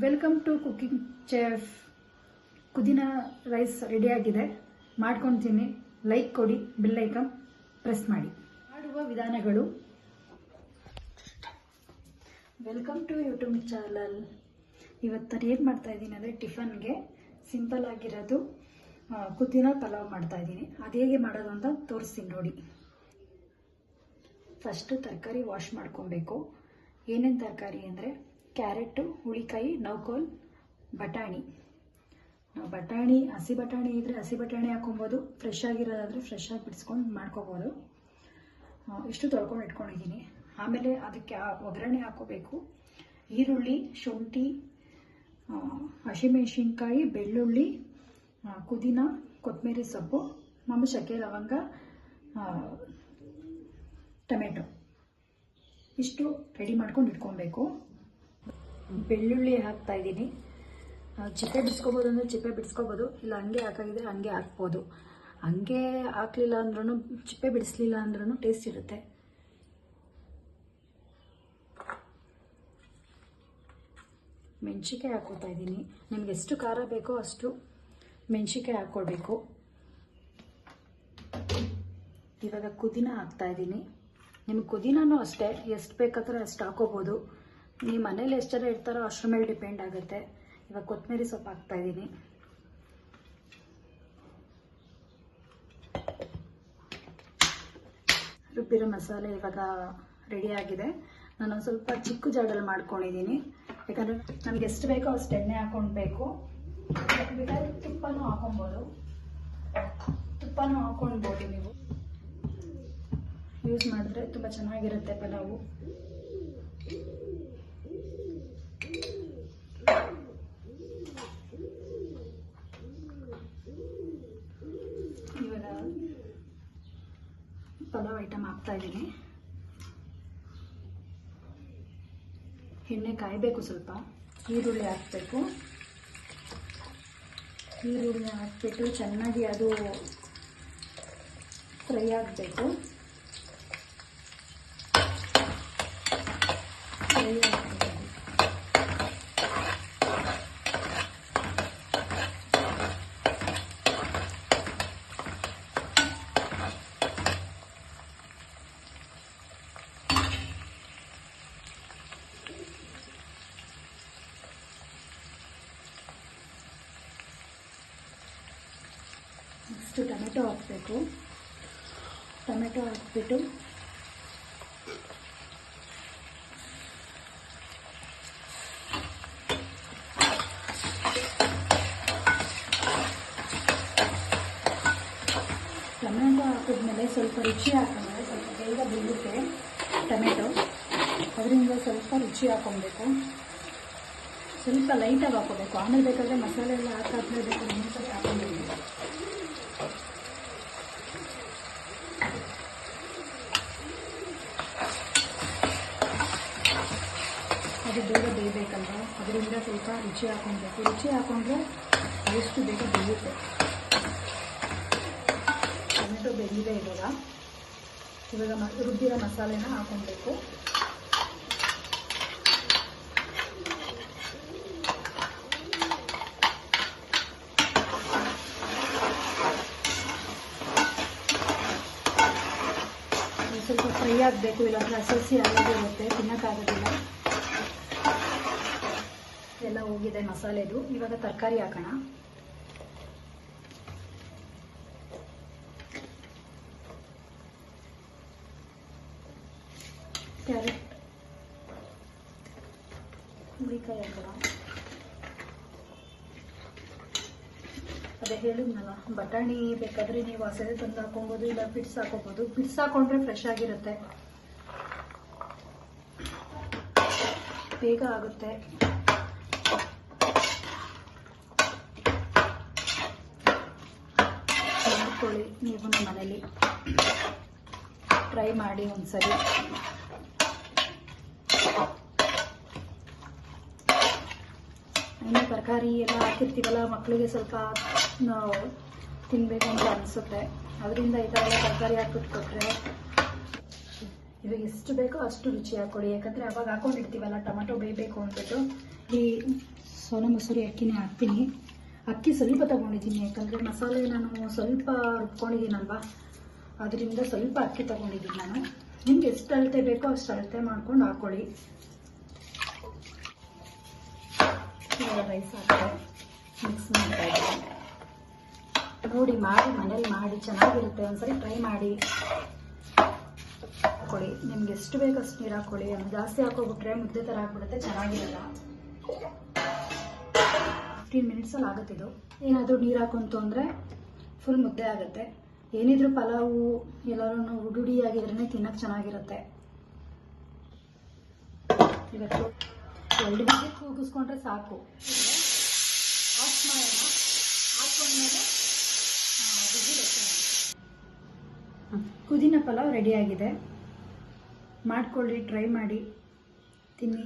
Welcome to cooking chef. ಕುದಿನ rice ರೆಡಿಯಾಗಿದೆ, ಮಾಡ್ಕೊಳ್ತೀನಿ. ಲೈಕ್ ಕೊಡಿ, ಬೆಲ್ ಐಕಾನ್ ಪ್ರೆಸ್ ಮಾಡಿ. ಮಾಡುವ ವಿಧಾನಗಳು. Welcome to YouTube channel. ಇವತ್ತು ಏನು ಮಾಡ್ತಾ ಇದ್ದೀನಿ ಅಂದರೆ ಟಿಫನ್ಗೆ ಸಿಂಪಲ್ ಆಗಿರೋದು ಕುದಿನ ಪಲಾವ್ ಮಾಡ್ತಾ ಇದ್ದೀನಿ. ಅದು ಹೇಗೆ ಮಾಡೋದು ಅಂತ ತೋರಿಸ್ತೀನಿ ನೋಡಿ. ಫಸ್ಟು ತರಕಾರಿ ವಾಶ್ ಮಾಡ್ಕೊಬೇಕು. ಏನೇನು ತರಕಾರಿ ಅಂದರೆ ಕ್ಯಾರೆಟು, ಹುಳಿಕಾಯಿ, ನೌಕೋಲ್, ಬಟಾಣಿ. ನಾವು ಬಟಾಣಿ, ಹಸಿ ಬಟಾಣಿ ಇದ್ದರೆ ಹಸಿ ಬಟಾಣಿ ಹಾಕೊಬೋದು, ಫ್ರೆಶ್ ಆಗಿರೋದಾದರೆ ಫ್ರೆಶ್ ಆಗಿ ಬಿಡಿಸ್ಕೊಂಡು ಮಾಡ್ಕೋಬೋದು. ಇಷ್ಟು ತೊಳ್ಕೊಂಡು ಇಟ್ಕೊಂಡಿದ್ದೀನಿ. ಆಮೇಲೆ ಅದಕ್ಕೆ ಒಗ್ಗರಣೆ ಹಾಕೋಬೇಕು. ಈರುಳ್ಳಿ, ಶುಂಠಿ, ಹಸಿಮೆಣಸಿನ್ಕಾಯಿ, ಬೆಳ್ಳುಳ್ಳಿ, ಪುದೀನ, ಕೊತ್ತಂಬರಿ ಸೊಪ್ಪು, ಮಾಮೂಲಿ ಚಕ್ಕೆ, ಲವಂಗ, ಟೊಮೆಟೊ ಇಷ್ಟು ರೆಡಿ ಮಾಡ್ಕೊಂಡು ಇಟ್ಕೊಬೇಕು. ಬೆಳ್ಳುಳ್ಳಿ ಹಾಕ್ತಾ ಇದ್ದೀನಿ. ಚಿಪ್ಪೆ ಬಿಡಿಸ್ಕೋಬೋದು ಅಂದರೆ ಚಿಪ್ಪೆ ಬಿಡಿಸ್ಕೋಬೋದು, ಇಲ್ಲ ಹಂಗೆ ಹಾಕಾಗಿದ್ರೆ ಹಂಗೆ ಹಾಕ್ಬೋದು. ಹಂಗೆ ಹಾಕಲಿಲ್ಲ ಅಂದ್ರೂ, ಚಿಪ್ಪೆ ಬಿಡಿಸ್ಲಿಲ್ಲ ಅಂದ್ರೂ ಟೇಸ್ಟ್ ಇರುತ್ತೆ. ಮೆಣಸಿನ್ಕಾಯಿ ಹಾಕ್ಕೊತಾ ಇದ್ದೀನಿ. ನಿಮ್ಗೆ ಎಷ್ಟು ಖಾರ ಬೇಕೋ ಅಷ್ಟು ಮೆಣಸಿನ್ಕಾಯಿ ಹಾಕ್ಕೊಳ್ಬೇಕು. ಇವಾಗ ಪುದೀನ ಹಾಕ್ತಾ ಇದ್ದೀನಿ. ನಿಮ್ಗೆ ಪುದೀನೂ ಅಷ್ಟೇ ಎಷ್ಟು ಬೇಕಾದ್ರೆ ಅಷ್ಟು ಹಾಕೋಬೋದು. ನೀವು ಮನೇಲಿ ಎಷ್ಟು ಜನ ಇರ್ತಾರೋ ಅಷ್ಟರ ಮೇಲೆ ಡಿಪೆಂಡ್ ಆಗುತ್ತೆ. ಇವಾಗ ಕೊತ್ತಂಬರಿ ಸೊಪ್ಪು ಹಾಕ್ತಾ ಇದ್ದೀನಿ. ರುಬ್ಬಿರೋ ಮಸಾಲೆ ಇವಾಗ ರೆಡಿಯಾಗಿದೆ. ನಾನು ಒಂದು ಸ್ವಲ್ಪ ಚಿಕ್ಕ ಜಾಡಲ್ಲಿ ಮಾಡ್ಕೊಂಡಿದ್ದೀನಿ. ಯಾಕಂದರೆ ನಮ್ಗೆ ಎಷ್ಟು ಬೇಕೋ ಅಷ್ಟು ಎಣ್ಣೆ ಹಾಕ್ಕೊಳ್ಬೇಕು. ಬೇಕಾದ್ರೆ ತುಪ್ಪನೂ ಹಾಕೊಬೋದು. ತುಪ್ಪನೂ ಹಾಕ್ಕೊಳ್ಬೋದು. ನೀವು ಯೂಸ್ ಮಾಡಿದ್ರೆ ತುಂಬ ಚೆನ್ನಾಗಿರುತ್ತೆ ಪಲಾವು. ಇವಾಗ ಪಲಾವ್ ಐಟಮ್ ಹಾಕ್ತಾ ಇದ್ದೀನಿ. ಎಣ್ಣೆ ಕಾಯಬೇಕು ಸ್ವಲ್ಪ. ಈರುಳ್ಳಿ ಹಾಕಬೇಕು. ಈರುಳ್ಳಿ ಹಾಕ್ಬಿಟ್ಟು ಚೆನ್ನಾಗಿ ಅದು ಫ್ರೈ ಆಗಬೇಕು. ಫ್ರೈ ಆಗಬೇಕು. ನೆಕ್ಸ್ಟ್ ಟೊಮೆಟೊ ಹಾಕಬೇಕು. ಟೊಮೆಟೊ ಹಾಕ್ಬಿಟ್ಟು ಟೊಮೆಟೊ ಹಾಕಿದ್ಮೇಲೆ ಸ್ವಲ್ಪ ರುಚಿ ಹಾಕಿದ್ರೆ ಸ್ವಲ್ಪ ಬೇಗ ಬೆಳೆಯುತ್ತೆ ಟೊಮೆಟೊ. ಅದರಿಂದ ಸ್ವಲ್ಪ ರುಚಿ ಹಾಕೊಬೇಕು. ಸ್ವಲ್ಪ ಲೈಟಾಗಿ ಹಾಕೋಬೇಕು. ಆಮೇಲೆ ಬೇಕಾದರೆ ಮಸಾಲೆ ಎಲ್ಲ ಹಾಕಾದ್ಮೇಲೆ ಬೇಕಾದ್ರೆ ಇನ್ನೊಂದ್ಸರಿ ಹಾಕೊಂಡ್ಬೇಕು. ಅದು ಬೇಗ ಬೇಯಬೇಕಲ್ವ, ಅದರಿಂದ ಸ್ವಲ್ಪ ರುಚಿ ಹಾಕೊಬೇಕು. ರುಚಿ ಹಾಕೊಂಡ್ರೆ ಎಷ್ಟು ಬೇಗ ಬೇಯುತ್ತೆ. ಟೊಮೆಟೊ ಬೆಂದಿದೆ ಇವಾಗ ರುಬ್ಬಿರೋ ಮಸಾಲೆನ ಹಾಕೊಬೇಕು. ಸ್ವಲ್ಪ ಫ್ರೈ ಆಗಬೇಕು, ಇಲ್ಲಾಂದರೆ ಹಸಿ ಆಗೋದಿರುತ್ತೆ, ತಿನ್ನೋಕ್ಕಾಗೋದಿಲ್ಲ. ಎಲ್ಲ ಹೋಗಿದೆ ಮಸಾಲೆದು. ಇವಾಗ ತರಕಾರಿ ಹಾಕೋಣ. ಕ್ಯಾರೆಟ್, ಹುಳಿಕಾಯಿ ಹಾಕೋಣ. ಅದೇ ಹೇಳಿದ್ನಲ್ಲ, ಬಟಾಣಿ ಬೇಕಾದರೆ ನೀವು ಹಸೆ ತಂದು ಹಾಕೊಬೋದು, ಇಲ್ಲ ಬಿಡ್ಸ್ ಹಾಕೋಬೋದು. ಬಿಡ್ಸ್ ಹಾಕೊಂಡ್ರೆ ಫ್ರೆಶ್ ಆಗಿರುತ್ತೆ, ಬೇಗ ಆಗುತ್ತೆ. ಮಾಡ್ಕೊಳ್ಳಿ ನೀವು ಮನೇಲಿ, ಟ್ರೈ ಮಾಡಿ ಒಂದ್ಸರಿ. ಇನ್ನು ತರಕಾರಿ ಎಲ್ಲ ಹಾಕಿರ್ತೀವಲ್ಲ, ಮಕ್ಕಳಿಗೆ ಸ್ವಲ್ಪ ತಿನ್ನಬೇಕು ಅಂತ ಅನಿಸುತ್ತೆ. ಅದರಿಂದ ಈ ಥರ ಎಲ್ಲ ತರಕಾರಿ ಹಾಕ್ಬಿಟ್ಟು ಕೊಟ್ಟರೆ ಇವಾಗ ಎಷ್ಟು ಬೇಕೋ ಅಷ್ಟು ರುಚಿ ಹಾಕ್ಕೊಳ್ಳಿ. ಯಾಕಂದರೆ ಅವಾಗ ಹಾಕೊಂಡಿರ್ತೀವಲ್ಲ ಟೊಮೆಟೊ ಬೇಯಬೇಕು ಅಂದ್ಬಿಟ್ಟು. ಈ ಸೋನಾ ಮಸೂರಿ ಅಕ್ಕಿನೇ ಹಾಕ್ತೀನಿ. ಅಕ್ಕಿ ಸ್ವಲ್ಪ ತೊಗೊಂಡಿದ್ದೀನಿ, ಯಾಕಂದರೆ ಮಸಾಲೆ ನಾನು ಸ್ವಲ್ಪ ರುಬ್ಕೊಂಡಿದ್ದೀನಲ್ವ, ಅದರಿಂದ ಸ್ವಲ್ಪ ಅಕ್ಕಿ ತೊಗೊಂಡಿದ್ದೀನಿ ನಾನು. ನಿಮ್ಗೆ ಎಷ್ಟು ಅಳತೆ ಬೇಕೋ ಅಷ್ಟು ಅಳತೆ ಮಾಡ್ಕೊಂಡು ಹಾಕ್ಕೊಳ್ಳಿ. ಇವಾಗ ರೈಸ್ ಹಾಕ್ತಾರೆ, ಮಿಕ್ಸ್ ಮಾಡ್ತಾ ಇದ್ದೀನಿ. ನೋಡಿ, ಮನೇಲಿ ಮಾಡಿ ಚೆನ್ನಾಗಿರುತ್ತೆ, ಒಂದ್ಸರಿ ಟ್ರೈ ಮಾಡಿ ಹಾಕ್ಕೊಳ್ಳಿ. ನಿಮ್ಗೆ ಎಷ್ಟು ಬೇಕು ಅಷ್ಟು ನೀರು ಹಾಕ್ಕೊಳ್ಳಿ. ಅದು ಜಾಸ್ತಿ ಹಾಕೋಬಿಟ್ರೆ ಮುದ್ದೆ ಥರ ಹಾಕ್ಬಿಡುತ್ತೆ, ಚೆನ್ನಾಗಿರಲ್ಲ. 15 ಮಿನಿಟ್ಸಲ್ಲಿ ಆಗುತ್ತಿದ್ದು. ಏನಾದರೂ ನೀರು ಹಾಕೊಂತು ಅಂದರೆ ಫುಲ್ ಮುದ್ದೆ ಆಗುತ್ತೆ. ಏನಿದ್ರು ಪಲಾವು ಎಲ್ಲರೂ ಉಡುಡಿಯಾಗಿದ್ರೇ ತಿನ್ನೋಕ್ಕೆ ಚೆನ್ನಾಗಿರುತ್ತೆ. ಇವತ್ತು 2 ವಿಸಿಲ್ ಕೂಗಿಸ್ಕೊಂಡ್ರೆ ಸಾಕು. ಆಫ್ ಮಾಡೋಣ. ಹಾಕೊಂಡ್ಮೇಲೆ ಪುದೀನ ಪಲಾವ್ ರೆಡಿಯಾಗಿದೆ. ಮಾಡ್ಕೊಳ್ಳಿ, ಟ್ರೈ ಮಾಡಿ, ತಿನ್ನಿ.